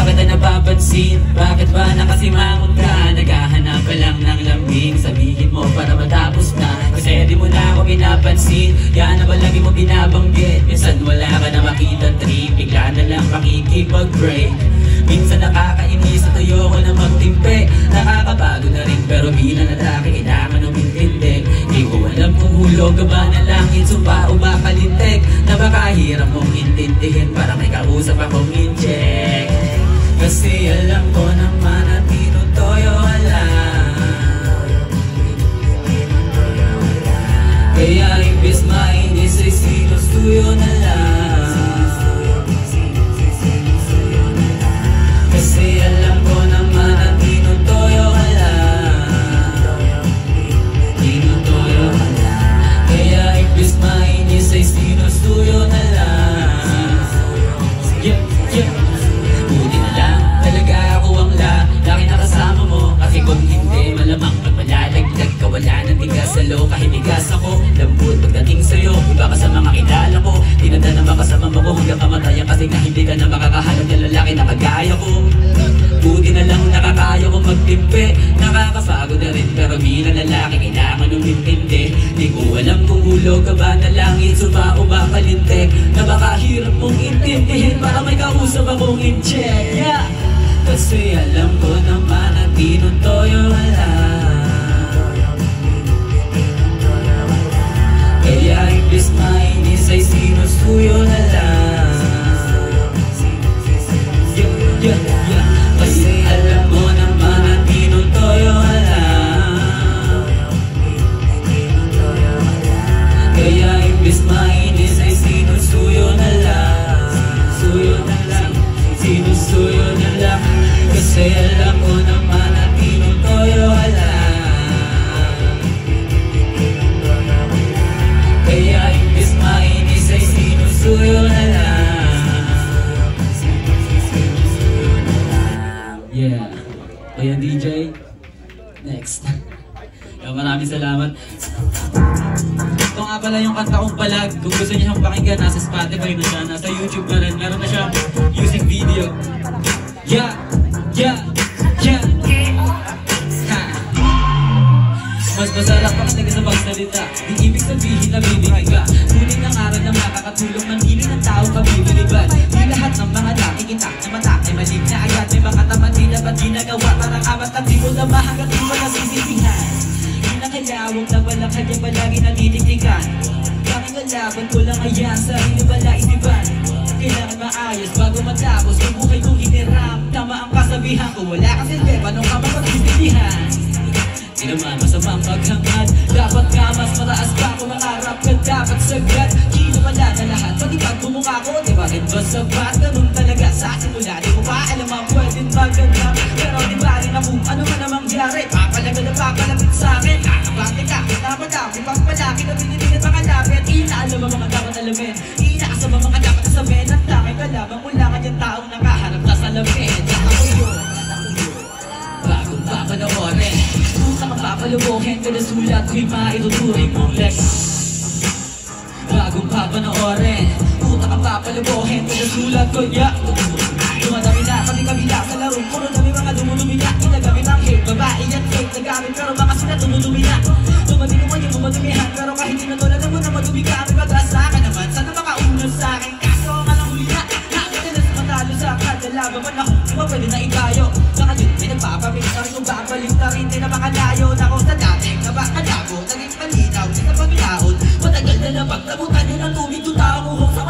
kita napapansin? Bakit ba nakasimangot ka? Naghahanap ka lang ng lambing, sabihin mo para matapos na. Kasi di mo na ako pinapansin, yan na ba lagi mo binabanggit? Minsan wala ka na makita trip, bigla na lang pakikipag-break. Minsan nakakainis at ayoko na magtimpe, nakakabago na rin pero bilang lalaki kailangan umintindi. Di ko alam kung hulog ka ba na langit, sumpa o baka lintik, na baka hirap mong intindihin para may kausap akong inject. Kasi alam ko naman na tinutoyo wala, kaya imbis mainis ay sinusuyo na lang. Kasi alam ko naman na tinutoyo wala, tinutoyo wala, kaya imbis mainis ay sinusuyo na lang. Yeah, yeah. Buti na lang talaga ako ang laki na kasama mo, kasi kung hindi malamang pag malalaglag ka wala nang tigas sa loob. Kahit tigas ako, lambot pagdating sa'yo, iba ka sa mga kilala ko. Tinanda na makasama mo hanggang kamatayan, kasi nga hindi ka na makakahanap ng lalaki na kagaya ko. Buti na lang nakakaya ko magtimpe, nakakapagod na rin pero bilang lalaki kailangan umintindi. Di ko alam kung hulog ka ba na langit, sumpa o baka lintik, na baka hirap mong intindihin para may kausap akong in-check. Yeah. Kasi alam ko naman na tinutoyo wala, kaya imbis mainis ay sinusuyo na lang. Yeah, yeah, yeah. Kasi alam mo naman na tinutoyo wala, kaya imbis mainis ay sinusuyo na lang. Suyo na lang, sinusuyo na lang. Kasi alam ko naman na tinutoyo wala, kaya imbis mainis ay sinusuyo na lang. Yeah. Ayan DJ. Next. Maraming salamat. Ito nga pala yung kanta kong Palag. Kung gusto niyo siyang pakinggan, nasa Spotify na siya, nasa YouTube na rin. Meron na siyang music video. Yeah, yeah, yeah. Ha. Mas masarap pakinig sa pagsalita, di ibig sabihin na bibigay ka. Ngunit ng aral na makakatulong, mandiling ng tao kabibiliban. Di lahat ng mga nakikitak na mata ay malig na agad. May mga tamad di dapat ginagawa, parang amat at di mo na mahangat di mo nasisitihan. Hinakilawag na walang kanya palagi natitiktikan. Tanging alaban ko lang ayan, sarili wala isipan. Kailangan maayos bago matapos ang buhay kong hiniram. Tama ang kasabihan ko, wala kang silbi, paano ka mapag-isitihan? Di naman masamang maghangad, dapat nga mas mataas pa kung makarap ka, dapat sagad. Kino pala na lahat, pati pag bumukha ko, di ba rin ba sapat? Ganun talaga sa simula, di ko pa alam ang pwedeng maganda. Pero di ba rin ako, ano man namang gyari, papalaga na papalapit sa'kin. Nakabate ka, dapat ako, ipagpalaki na pinipinit mga lapit. Inaalam ang mga dapat alamin, inaasam ang mga dapat sabihin. At tanging kalabang mula kanyang taong nakaharap na salamin. Ako yun, bagong papanoorin, kung papalubuhin ka na sulat ko'y maituturing mong lex. Bagong papanoorin, kung papalubuhin ka na sulat ko'y dumadami na pati kabila sa laro, puro na may mga dumudumi na. Ginagamit ang hate, babae yan fake nagamit, pero mga sila dumudumi na. Dumating naman yung madumihan, pero kahit tinatulad mo na madumi ka, may pag-asa ka naman. Sana makaunod sa'kin, kaso nga lang huli na. Nakakatilas matalo sa kadalaban man ako, di ba pwede na itayo. Saka yun, may nagpapapintar, kung babalik na rin, di na makalayo na ako sa dating na bakalabo. Naging malinaw, di na paglaon, matagal na lang pagtabutan yun ang tubig, 2 taong uhong sa